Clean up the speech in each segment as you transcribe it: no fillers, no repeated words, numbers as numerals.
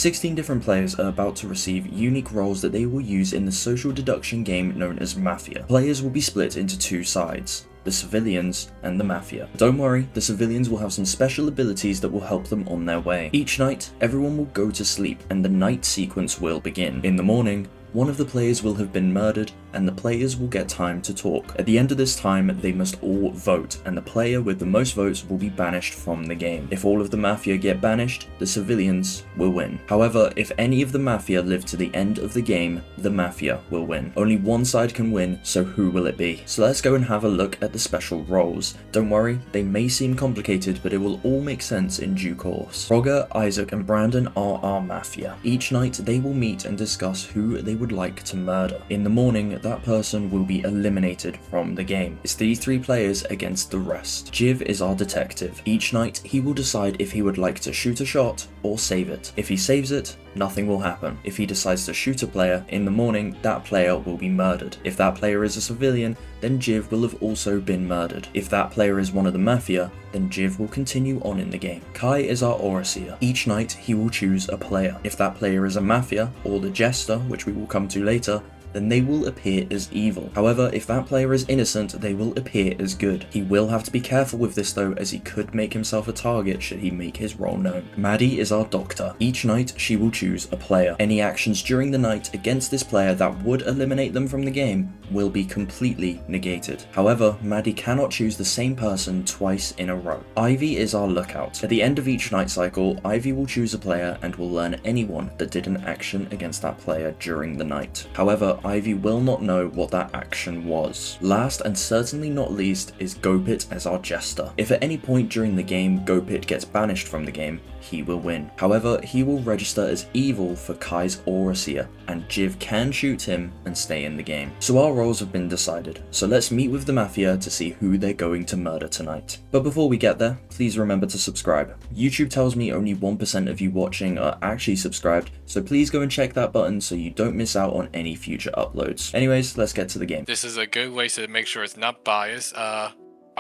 16 different players are about to receive unique roles that they will use in the social deduction game known as Mafia. Players will be split into two sides, the civilians and the Mafia. Don't worry, the civilians will have some special abilities that will help them on their way. Each night, everyone will go to sleep and the night sequence will begin. In the morning, one of the players will have been murdered and the players will get time to talk. At the end of this time, they must all vote and the player with the most votes will be banished from the game. If all of the Mafia get banished, the civilians will win. However, if any of the Mafia live to the end of the game, the Mafia will win. Only one side can win, so who will it be? So let's go and have a look at the special roles. Don't worry, they may seem complicated, but it will all make sense in due course. Roger, Isaac, and Brandon are our Mafia. Each night, they will meet and discuss who they would like to murder. In the morning, that person will be eliminated from the game. It's these three players against the rest. Jiv is our detective. Each night, he will decide if he would like to shoot a shot or save it. If he saves it, nothing will happen. If he decides to shoot a player, in the morning, that player will be murdered. If that player is a civilian, then Jiv will have also been murdered. If that player is one of the Mafia, then Jiv will continue on in the game. Kai is our Overseer. Each night, he will choose a player. If that player is a Mafia, or the Jester, which we will come to later, then they will appear as evil. However, if that player is innocent, they will appear as good. He will have to be careful with this though, as he could make himself a target should he make his role known. Maddie is our doctor. Each night, she will choose a player. Any actions during the night against this player that would eliminate them from the game will be completely negated. However, Maddie cannot choose the same person twice in a row. Ivy is our lookout. At the end of each night cycle, Ivy will choose a player and will learn anyone that did an action against that player during the night. However, Ivy will not know what that action was. Last and certainly not least is Gopit as our Jester. If at any point during the game Gopit gets banished from the game, he will win. However, he will register as evil for Kai's Overseer, and Jiv can shoot him and stay in the game. So our roles have been decided, so let's meet with the Mafia to see who they're going to murder tonight. But before we get there, please remember to subscribe. YouTube tells me only 1% of you watching are actually subscribed, so please go and check that button so you don't miss out on any future uploads. Anyways, let's get to the game. This is a good way to make sure it's not biased. Are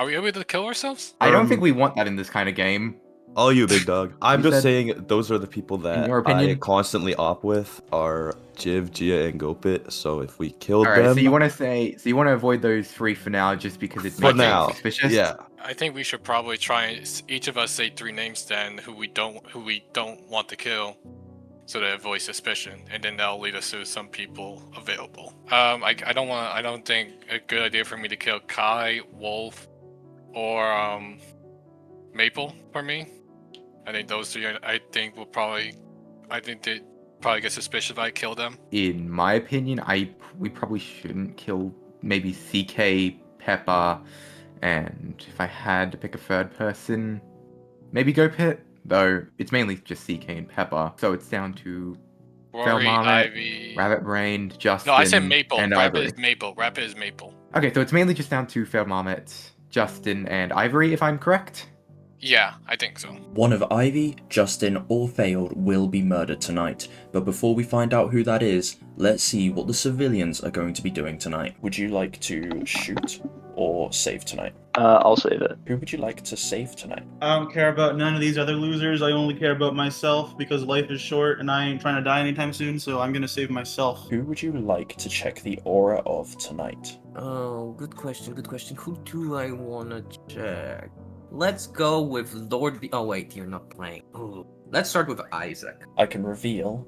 we able to kill ourselves? I don't think we want that in this kind of game. Oh, you big dog. I'm You just said- saying those are the people that your I opinion? constantly op with are Jiv, Gia, and Gopit. So if we killed All right, them, so you want to avoid those three for now, just because it's for now, suspicious. yeah. I think we should probably try and each of us say 3 names then who we don't want to kill, so that avoid suspicion, and then that'll lead us to some people available. I don't think a good idea for me to kill Kai, Wolf, or Maple for me. I think those three. I think they'd probably get suspicious if I kill them. In my opinion, we probably shouldn't kill maybe CK, Pepper, and if I had to pick a third person, maybe Gopit. Though it's mainly just CK and Pepper, so it's down to Rory, Marmot, Ivy. Rabbit Brained, Justin. No, I said Maple. And Rabbit Ivory. is Maple. Rabbit is Maple. Okay, so it's mainly just down to Failed Marmot, Justin, and Ivory, if I'm correct. Yeah, I think so. One of Ivy, Justin, or Failed will be murdered tonight, but before we find out who that is, let's see what the civilians are going to be doing tonight. Would you like to shoot or save tonight? I'll save it. Who would you like to save tonight? I don't care about none of these other losers. I only care about myself because life is short and I ain't trying to die anytime soon, so I'm gonna save myself. Who would you like to check the aura of tonight? Oh, good question, good question. Who do I wanna check? Let's go with LordB. Oh wait, you're not playing. Ooh. Let's start with Isaac. I can reveal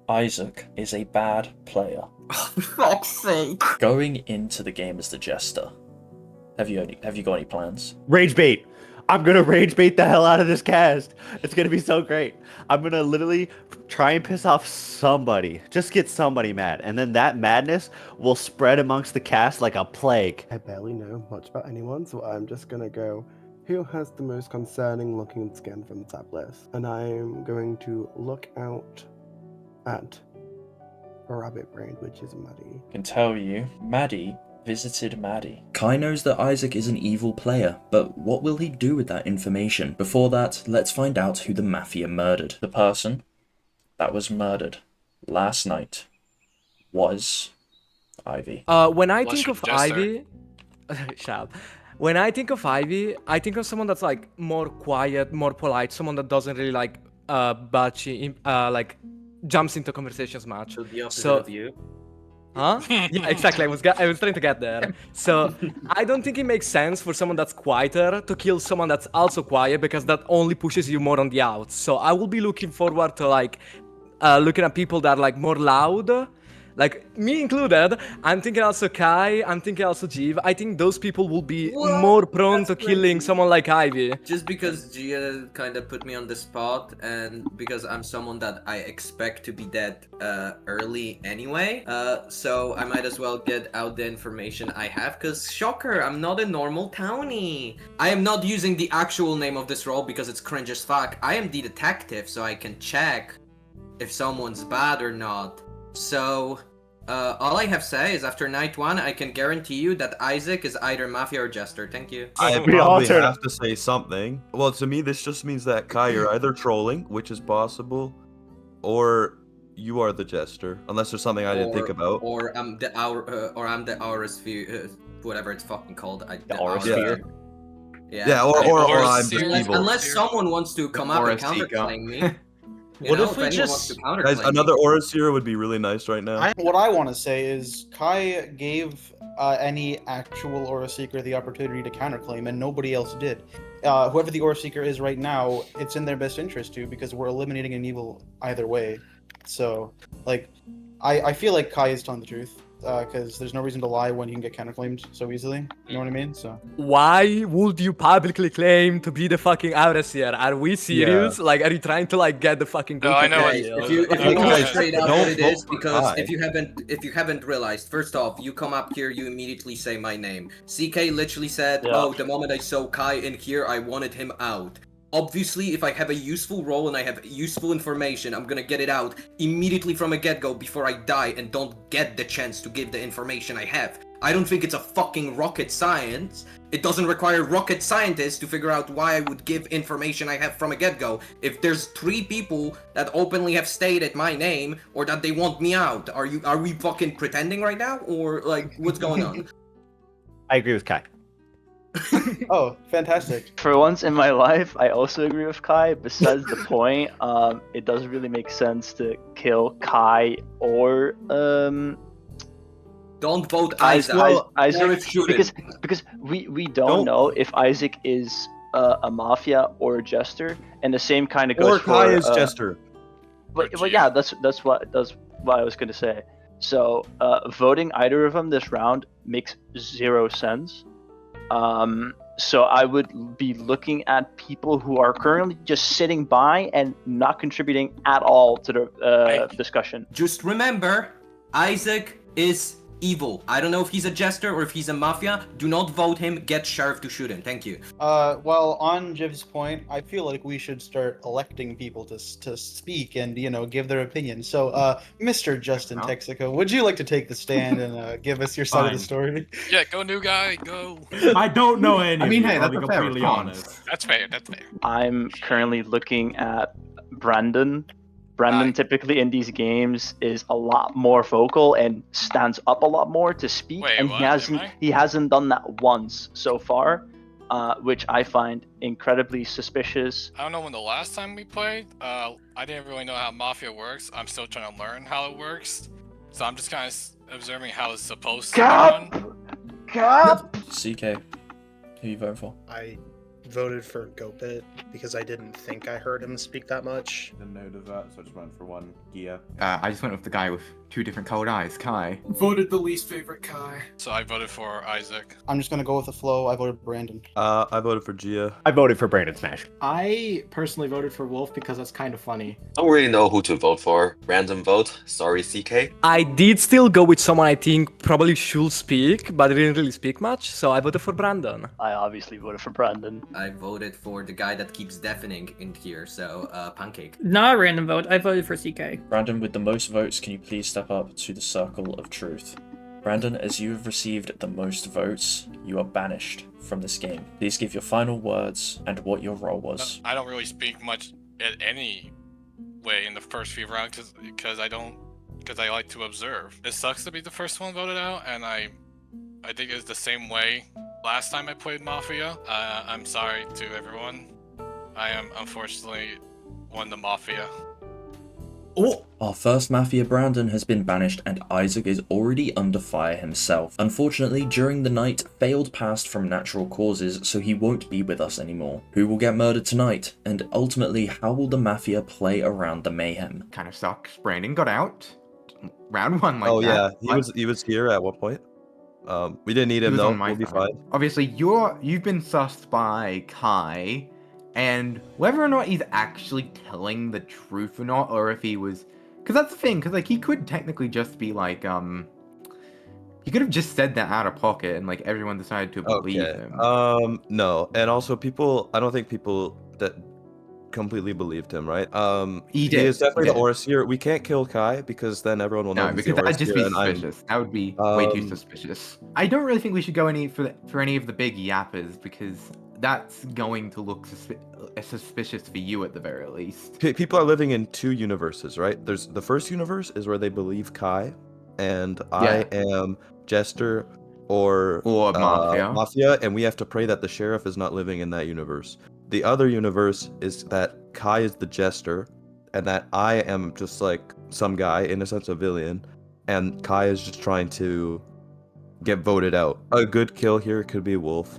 Isaac is a bad player. Oh, for fuck's sake. Going into the game as the Jester, have you got any plans? Rage bait. I'm gonna rage bait the hell out of this cast. It's gonna be so great. I'm gonna literally try and piss off somebody. Just get somebody mad. And then that madness will spread amongst the cast like a plague. I barely know much about anyone, so I'm just gonna go, who has the most concerning looking skin from the tab list? And I'm going to look out at Rabbit Brain, which is Maddie. I can tell you, Maddie visited Maddie. Kai knows that Isaac is an evil player, but what will he do with that information? Before that, let's find out who the Mafia murdered. The person that was murdered last night was Ivy. When I Bless think you, of Jester. Ivy, shut up. When I think of Ivy, I think of someone that's like more quiet, more polite, someone that doesn't really like like jumps into conversations much. So the opposite So- of you. Huh? Yeah, exactly. I was trying to get there. So I don't think it makes sense for someone that's quieter to kill someone that's also quiet because that only pushes you more on the outs. So I will be looking forward to like looking at people that are like more loud. Like me included, I'm thinking also Kai, I'm thinking also Jeev. I think those people will be What? more prone That's to killing crazy. someone like Ivy. Just because Gia kind of put me on the spot, and because I'm someone that I expect to be dead early anyway, so I might as well get out the information I have. Cause shocker, I'm not a normal townie. I am not using the actual name of this role because it's cringe as fuck. I am the detective, so I can check if someone's bad or not. So, all I have say is after night 1, I can guarantee you that Isaac is either Mafia or Jester. Thank you. I We all probably turn- have to say something. Well, to me, this just means that Kai, you're either trolling, which is possible, or you are the jester, unless there's something I didn't think about. Or I'm the Aurus whatever it's fucking called. The Aurus Yeah. sphere? Yeah, or I'm just Unless- evil. Unless someone wants to come up and Aura Seeker. counterclaim me. What if we anyone just- wants to counterclaim Guys, me. another Aura Seer would be really nice right now. What I want to say is Kai gave any actual Aura Seeker the opportunity to counterclaim, and nobody else did. Whoever the Aura Seeker is right now, it's in their best interest to, because we're eliminating an evil either way. So, like, I feel like Kai is telling the truth, because there's no reason to lie when you can get counterclaimed so easily. You know what I mean? So. Why would you publicly claim to be the fucking Aurus here? Are we serious? Like, are you trying to like get the fucking? No, I know Gucci what- deal? If you know Guys, straight out don't what it is, vote for because Kai. if you haven't realized, first off, you come up here, you immediately say my name. CK literally said, Yeah. "Oh, the moment I saw Kai in here, I wanted him out." Obviously, if I have a useful role and I have useful information, I'm gonna get it out immediately from a get-go before I die and don't get the chance to give the information I have. I don't think it's a fucking rocket science. It doesn't require rocket scientists to figure out why I would give information I have from a get-go. If there's 3 people that openly have stated my name or that they want me out, are we fucking pretending right now? Or like, what's going on? I agree with Kai. Oh, fantastic. For once in my life, I also agree with Kai. Besides the point, it doesn't really make sense to kill Kai or Don't vote Isaac. Isaac. Isaac, Or shoot it. because we don't know if Isaac is a mafia or a jester, and the same kind of goes Or Kai for is Jester. But yeah, that's what I was gonna say. So voting either of them this round makes 0 sense. So I would be looking at people who are currently just sitting by and not contributing at all to the discussion. Just remember, Isaac is evil. I don't know if he's a jester or if he's a mafia. Do not vote him. Get sheriff to shoot him. Thank you. Well, on Jiv's point, I feel like we should start electing people to speak and, you know, give their opinion. So, Mr. Justin Oh. Texaco, would you like to take the stand and give us your side of the Fine. story? Yeah, go new guy, go. I don't know any. I mean, of you, hey, I'll that's be a fair completely response. honest. That's fair. That's fair. I'm currently looking at Brandon. Brandon Aye. typically in these games is a lot more vocal and stands up a lot more to speak, Wait, and what? Am I? he hasn't done that once so far, which I find incredibly suspicious. I don't know when the last time we played. I didn't really know how Mafia works. I'm still trying to learn how it works. So I'm just kind of observing how it's supposed to be done. Cap! CK, who you voting for? I voted for Gopit because I didn't think I heard him speak that much. Didn't notice that, so I just went for one gear. I just went with the guy with 2 different cold eyes, Kai. Voted the least favorite Kai. So I voted for Isaac. I'm just gonna go with the flow. I voted Brandon. I voted for Gia. I voted for Brandon Smash. I personally voted for Wolf because that's kind of funny. Don't really know who to vote for. Random vote. Sorry, CK. I did still go with someone I think probably should speak, but didn't really speak much, so I voted for Brandon. I obviously voted for Brandon. I voted for the guy that keeps deafening in here, so Pancake. Not a random vote. I voted for CK. Brandon, with the most votes, can you please step up to the circle of truth? Brandon, as you have received the most votes, you are banished from this game. Please give your final words and what your role was. I don't really speak much in any way in the first few rounds because I like to observe. It sucks to be the first one voted out, and I think it's the same way last time I played Mafia. I'm sorry to everyone. I am unfortunately won the Mafia. Oh! Our first Mafia, Brandon, has been banished and Isaac is already under fire himself. Unfortunately, during the night, failed passed from natural causes, so he won't be with us anymore. Who will get murdered tonight? And ultimately, how will the Mafia play around the mayhem? Kind of sucks. Brandon got out. Round 1 like Oh yeah, that. he was here at one point. We didn't need He him was though. on my We'll be side. fine. Obviously, you've been sussed by Kai, and whether or not he's actually telling the truth or not, or if he was, because that's the thing, because like he could technically just be like, he could have just said that out of pocket, and like everyone decided to believe Okay. him. No, and also I don't think people that completely believed him, right? He He did, is definitely he the did. Overseer. We can't kill Kai because then everyone will know No, he's the because that'd just be Overseer, and I'm suspicious. That would be way too suspicious. I don't really think we should go for any of the big yappers because that's going to look suspicious for you at the very least. People are living in two universes, right? There's the first universe is where they believe Kai, and I am Jester or Mafia, and we have to pray that the sheriff is not living in that universe. The other universe is that Kai is the Jester, and that I am just like some guy, in a sense, a villain, and Kai is just trying to get voted out. A good kill here could be Wolf,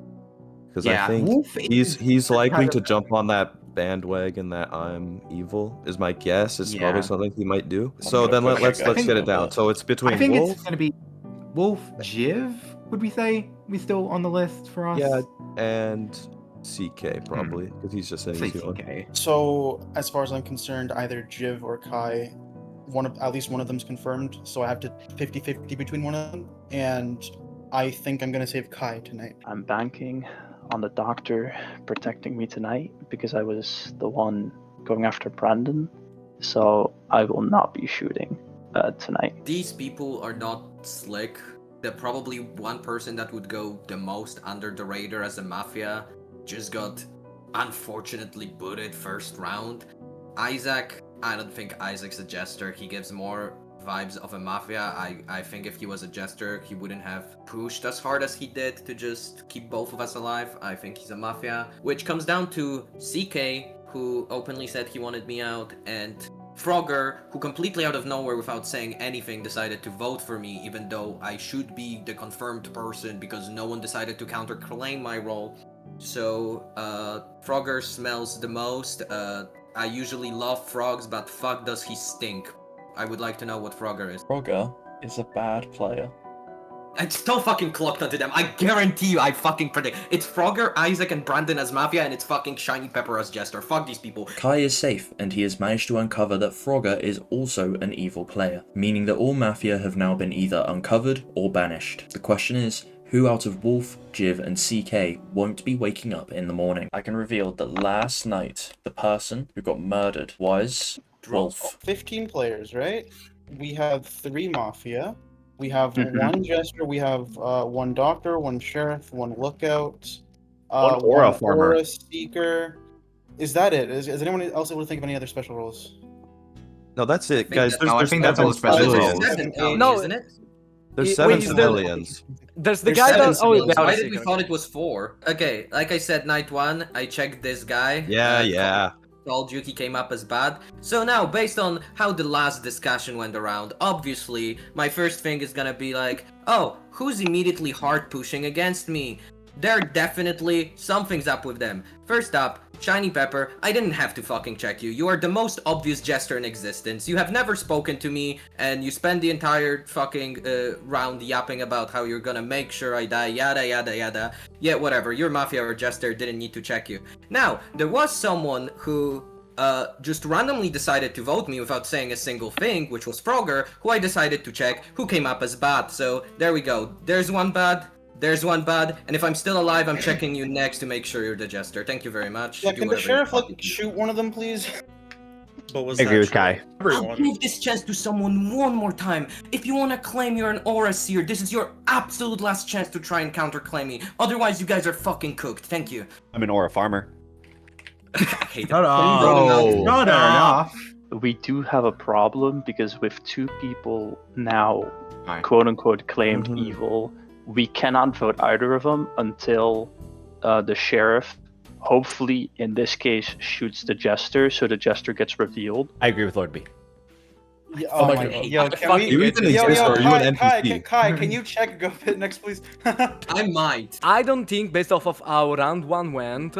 because I think Wolf he's likely to jump on that bandwagon that I'm evil. Is my guess. It's probably something he might do. So then let's get it down. So it's between I think Wolf. it's going to be Wolf, Jiv. Would we say we still on the list for us? Yeah, and CK probably because he's just saying he's CK. So as far as I'm concerned, either Jiv or Kai, at least one of them's confirmed. So I have to 50-50 between one of them, and I think I'm gonna save Kai tonight. I'm banking on the doctor protecting me tonight because I was the one going after Brandon. So I will not be shooting tonight. These people are not slick. They're probably one person that would go the most under the radar as a Mafia just got unfortunately booted first round. Isaac, I don't think Isaac's a Jester. He gives more vibes of a Mafia. I think if he was a Jester, he wouldn't have pushed as hard as he did to just keep both of us alive. I think he's a Mafia. Which comes down to CK, who openly said he wanted me out, and Frogger, who completely out of nowhere without saying anything decided to vote for me, even though I should be the confirmed person because no one decided to counterclaim my role. So, Frogger smells the most. I usually love frogs, but fuck does he stink. I would like to know what Frogger is. Frogger is a bad player. It's so fucking clocked onto them. I guarantee you, I fucking predict. It's Frogger, Isaac, and Brandon as Mafia, and it's fucking Shiny Pepper as Jester. Fuck these people. Kai is safe, and he has managed to uncover that Frogger is also an evil player, meaning that all Mafia have now been either uncovered or banished. The question is, who out of Wolf, Jiv, and CK won't be waking up in the morning? I can reveal that last night, the person who got murdered was Wolf. 15 players, right? We have 3 Mafia. We have 1 Jester, we have 1 Doctor, 1 Sheriff, 1 Lookout, One Aura one Farmer. Aura Seeker. Is that it? Is anyone else able to think of any other special roles? No, that's it, guys. I think that's all the special roles. No, isn't it? There's 7 wait, civilians. There's the There's guy 7 that. Oh, civilians. the Why Aura did we Seeker. thought it was 4? Okay, like I said, night 1, I checked this guy. Yeah. Told you he came up as bad. So now, based on how the last discussion went around, obviously, my first thing is gonna be like, oh, who's immediately hard pushing against me? There definitely something's up with them. First up, Shiny Pepper, I didn't have to fucking check you. You are the most obvious Jester in existence. You have never spoken to me, and you spend the entire fucking round yapping about how you're gonna make sure I die, yada yada yada. Yeah, whatever, your Mafia or Jester didn't need to check you. Now, there was someone who just randomly decided to vote me without saying a single thing, which was Frogger, who I decided to check, who came up as bad. So, there we go. There's one bad. There's one bad, and if I'm still alive, I'm checking you next to make sure you're the Jester. Thank you very much. Yeah, Do can the whatever Sheriff you shoot one of them, please? But was I agree that with true? Kai. I'll give this chance to someone one more time. If you want to claim you're an Aura Seer, this is your absolute last chance to try and counterclaim me. Otherwise, you guys are fucking cooked. Thank you. I'm an Aura Farmer. I hate Shut it. up. Shut up. We do have a problem because with 2 people now, Hi. quote unquote, claimed evil, we cannot vote either of them until the Sheriff, hopefully in this case, shoots the Jester, so the Jester gets revealed. I agree with LordB. Oh my god. Yo, can we? Kai, can you check Go Pit next, please? I might. I don't think, based off of how round 1 went,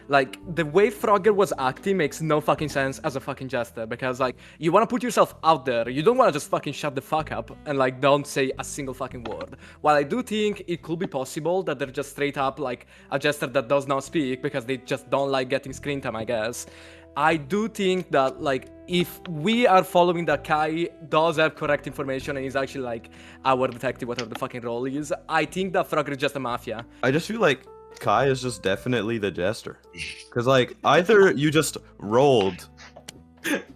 like, the way Frogger was acting makes no fucking sense as a fucking jester, because, like, you want to put yourself out there, you don't want to just fucking shut the fuck up and, like, don't say a single fucking word. While I do think it could be possible that they're just straight up, like, a jester that does not speak because they just don't like getting screen time, I guess. I do think that, like, if we are following that Kai does have correct information and is actually, like, our detective, whatever the fucking role is, I think that Frogger is just a mafia. I just feel like Kai is just definitely the jester. Because, like, either you just rolled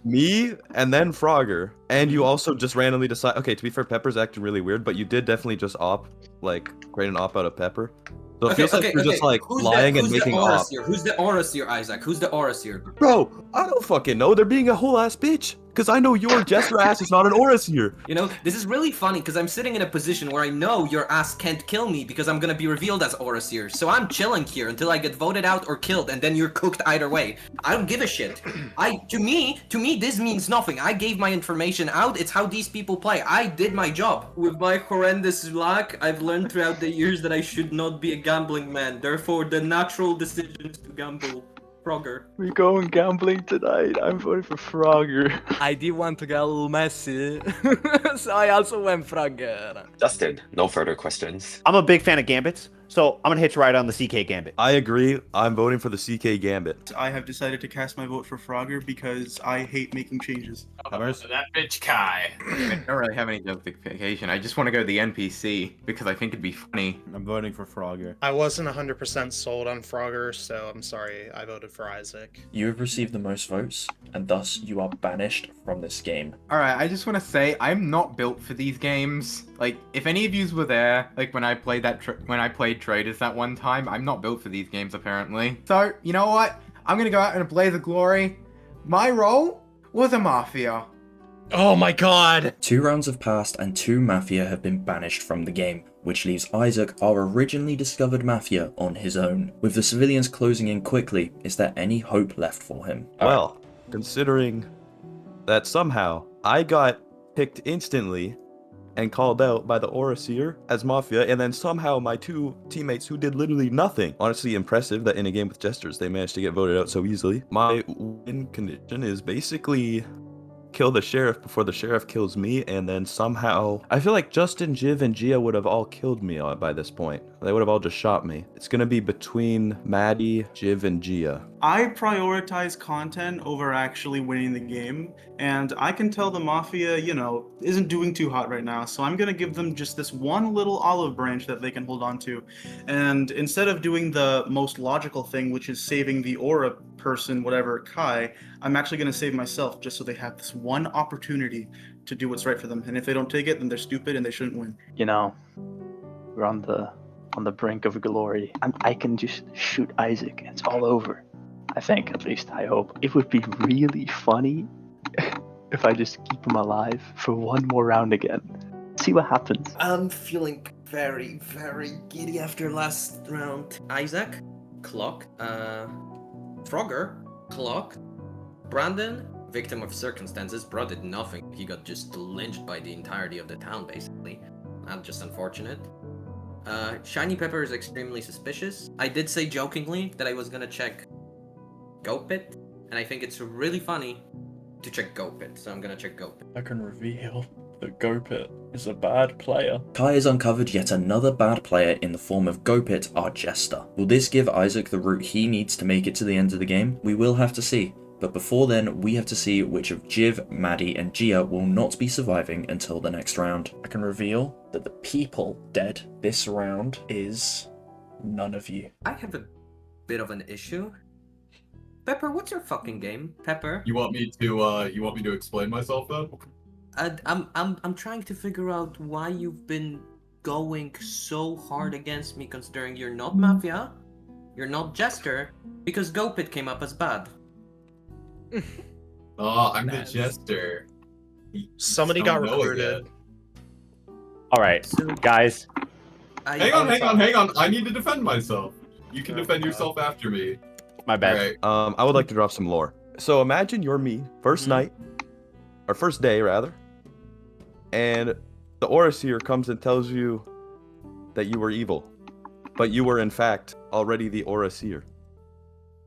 me and then Frogger, and you also just randomly decide. Okay, to be fair, Pepper's acting really weird, but you did definitely just create an op out of Pepper. So it feels like you're just like lying and making op. Who's the Oraseer, Isaac? Who's the Oraseer? Bro, I don't fucking know. They're being a whole ass bitch. Because I know your jester ass is not an Oraseer. You know, this is really funny because I'm sitting in a position where I know your ass can't kill me because I'm gonna be revealed as Oraseer. So I'm chilling here until I get voted out or killed, and then you're cooked either way. I don't give a shit. To me, this means nothing. I gave my information out. It's how these people play. I did my job. With my horrendous luck, I've learned throughout the years that I should not be a gambling man. Therefore, the natural decision is to gamble. Frogger. We're going gambling tonight. I'm voting for Frogger. I did want to get a little messy, so I also went Frogger. Justin, no further questions. I'm a big fan of gambits, so I'm gonna hitch right on the CK gambit. I agree. I'm voting for the CK gambit. I have decided to cast my vote for Frogger because I hate making changes. That bitch Kai. I don't really have any justification. I just want to go the NPC because I think it'd be funny. I'm voting for Frogger. I wasn't 100% sold on Frogger, so I'm sorry. I voted for Isaac. You have received the most votes, and thus you are banished from this game. Alright, I just want to say I'm not built for these games. Like, if any of yous were there, like when I played Traders that one time, I'm not built for these games apparently. So, you know what? I'm gonna go out in a blaze of glory. My role was a mafia. Oh my god! 2 rounds have passed and 2 Mafia have been banished from the game, which leaves Isaac, our originally discovered Mafia, on his own. With the civilians closing in quickly, is there any hope left for him? Well, considering that somehow I got picked instantly and called out by the Oraseer as Mafia, and then somehow my 2 teammates who did literally nothing. Honestly impressive that in a game with jesters they managed to get voted out so easily. My win condition is basically kill the sheriff before the sheriff kills me, and then somehow I feel like Justin, Jiv, and Gia would have all killed me by this point. They would have all just shot me. It's gonna be between Maddie, Jiv, and Gia. I prioritize content over actually winning the game, and I can tell the Mafia, you know, isn't doing too hot right now, so I'm gonna give them just this one little olive branch that they can hold on to. And instead of doing the most logical thing, which is saving the Aura person, whatever, Kai, I'm actually gonna save myself just so they have this one opportunity to do what's right for them. And if they don't take it, then they're stupid and they shouldn't win. You know, we're on the brink of glory. I can just shoot Isaac and it's all over. I think, at least, I hope. It would be really funny if I just keep him alive for one more round again. See what happens. I'm feeling very, very giddy after last round. Isaac, clock. Frogger, clock. Brandon, victim of circumstances. Bro did nothing. He got just lynched by the entirety of the town, basically. That's just unfortunate. Shiny Pepper is extremely suspicious. I did say jokingly that I was gonna check Go Pit, and I think it's really funny to check Go Pit, so I'm gonna check Go Pit. I can reveal that Go Pit is a bad player. Kai has uncovered yet another bad player in the form of Go Pit, our jester. Will this give Isaac the route he needs to make it to the end of the game? We will have to see. But before then, we have to see which of Jiv, Maddie, and Gia will not be surviving until the next round. I can reveal that the people dead this round is none of you. I have a bit of an issue. Pepper, what's your fucking game? Pepper? You want me to explain myself then? I'm trying to figure out why you've been going so hard against me, considering you're not Mafia, you're not Jester, because Go Pit came up as bad. Oh, I'm the Jester. Somebody got recruited. All right, guys. Hang on. I need to defend myself. You can defend yourself after me. My bad. Right. I would like to drop some lore. So imagine you're me, first night, or first day rather, and the Overseer comes and tells you that you were evil, but you were in fact already the Overseer.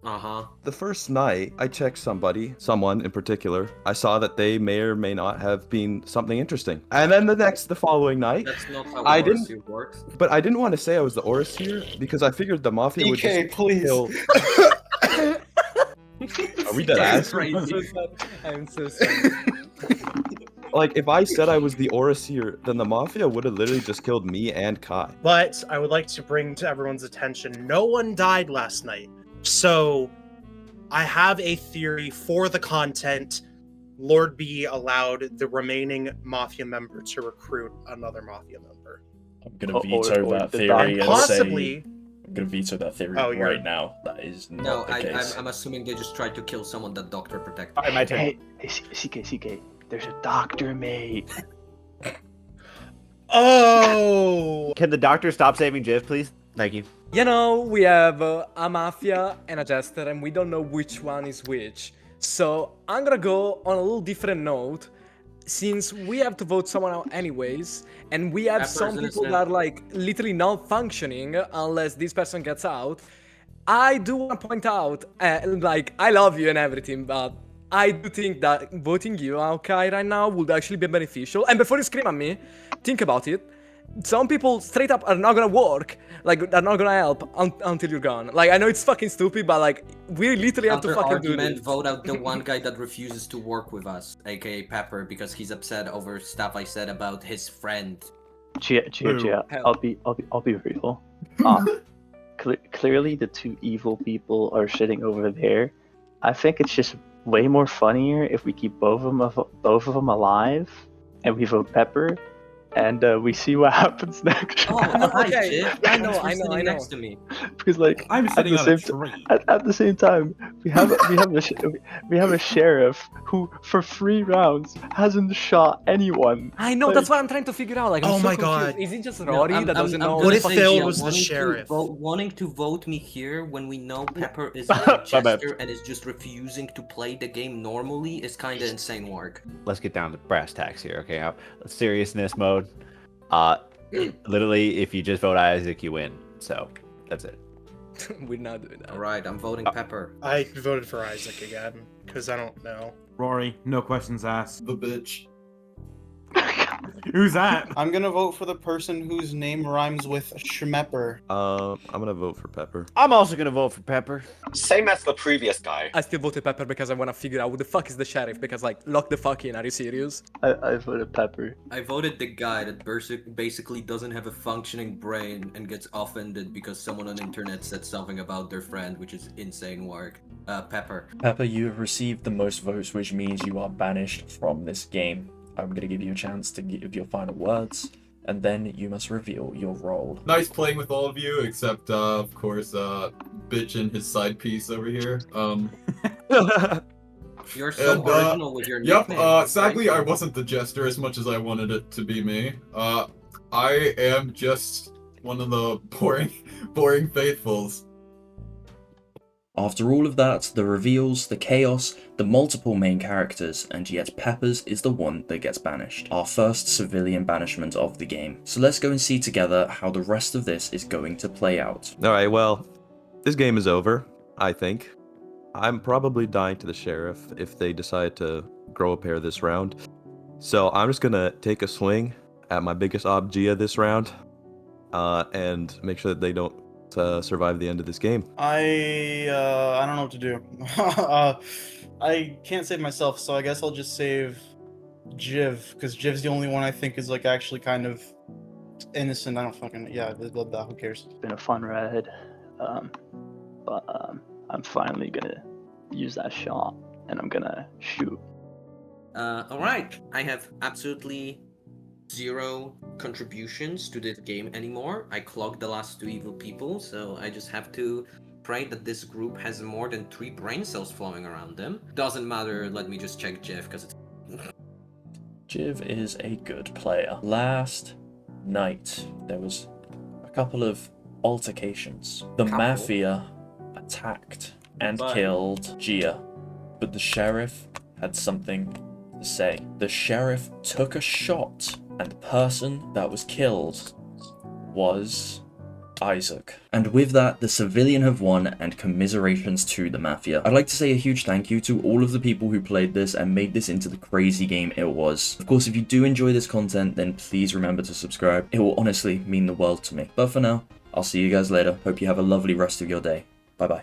Uh-huh. The first night, I checked someone in particular. I saw that they may or may not have been something interesting. And then the following night, That's not how I Overseer works. but I didn't want to say I was the Overseer because I figured the Mafia would just please. kill. Are we dead ass? I'm so sorry. Like, if I said I was the Overseer, then the Mafia would have literally just killed me and Kai. But I would like to bring to everyone's attention, no one died last night. So I have a theory for the content. LordB allowed the remaining Mafia member to recruit another Mafia member. I'm gonna veto that theory and possibly. say I'm gonna veto that theory right now. That is not No, the case. I'm assuming they just tried to kill someone that Doctor protected. Alright, my turn. Hey, CK, there's a doctor, mate. Oh! Can the doctor stop saving Jiv, please? Thank you. You know, we have a Mafia and a Jester, and we don't know which one is which. So I'm gonna go on a little different note. Since we have to vote someone out anyways, and we have some people that are like literally not functioning unless this person gets out, I do want to point out, like, I love you and everything, but I do think that voting you out, Kai, right now would actually be beneficial. And before you scream at me, think about it. Some people straight up are not gonna work, like, they're not gonna help until you're gone. Like, I know it's fucking stupid, but like, we literally have to fucking do this. Vote out the one guy that refuses to work with us, aka Pepper, because he's upset over stuff I said about his friend. Gia, I'll be real. Clearly the two evil people are sitting over there. I think it's just way more funnier if we keep both of them alive, and we vote Pepper. And we see what happens next. Oh, okay. I know. Next to me. Because like I'm sitting on a tree. At the same time, we have a sheriff who, for 3 rounds, hasn't shot anyone. I know. That's what I'm trying to figure out. Like, I'm so my confused. God. Is it just Rory that doesn't know? What if Phil was the sheriff? Wanting to vote me here when we know Pepper is a jester and is just refusing to play the game normally is kind of insane work. Let's get down to brass tacks here, okay? Seriousness mode. Literally, if you just vote Isaac, you win. So that's it. We're not doing that. All right, I'm voting Pepper. I voted for Isaac again because I don't know. Rory, no questions asked. The bitch. Who's that? I'm gonna vote for the person whose name rhymes with Schmepper. I'm gonna vote for Pepper. I'm also gonna vote for Pepper. Same as the previous guy. I still voted Pepper because I want to figure out who the fuck is the sheriff. Because like, lock the fuck in. Are you serious? I voted Pepper. I voted the guy that basically doesn't have a functioning brain and gets offended because someone on the internet said something about their friend, which is insane work. Pepper. Pepper, you have received the most votes, which means you are banished from this game. I'm going to give you a chance to give your final words, and then you must reveal your role. Nice playing with all of you, except, of course, Bitch and his side piece over here. You're so original with your nickname. Yep, sadly, I wasn't the jester as much as I wanted it to be me. I am just one of the boring faithfuls. After all of that, the reveals, the chaos, the multiple main characters, and yet Pepper's is the one that gets banished. Our first civilian banishment of the game. So let's go and see together how the rest of this is going to play out. Alright, well, this game is over, I think. I'm probably dying to the sheriff if they decide to grow a pair this round. So I'm just gonna take a swing at my biggest Gia this round, and make sure that they don't survive the end of this game. I don't know what to do. I can't save myself, so I guess I'll just save Jiv, because Jiv's the only one I think is like actually kind of innocent. I don't fucking who cares? It's been a fun ride, but I'm finally gonna use that shot and I'm gonna shoot. All right, I have absolutely 0 contributions to this game anymore. I clocked the last 2 evil people, so I just have to pray that this group has more than 3 brain cells flowing around them. Doesn't matter, let me just check Jeff, because it's... Jiv is a good player. Last night, there was a couple of altercations. The Mafia attacked and killed Gia, but the sheriff had something to to say. The sheriff took a shot, and the person that was killed was Isaac. And with that, the civilian have won, and commiserations to the Mafia. I'd like to say a huge thank you to all of the people who played this and made this into the crazy game it was. Of course, if you do enjoy this content, then please remember to subscribe. It will honestly mean the world to me. But for now, I'll see you guys later. Hope you have a lovely rest of your day. Bye bye.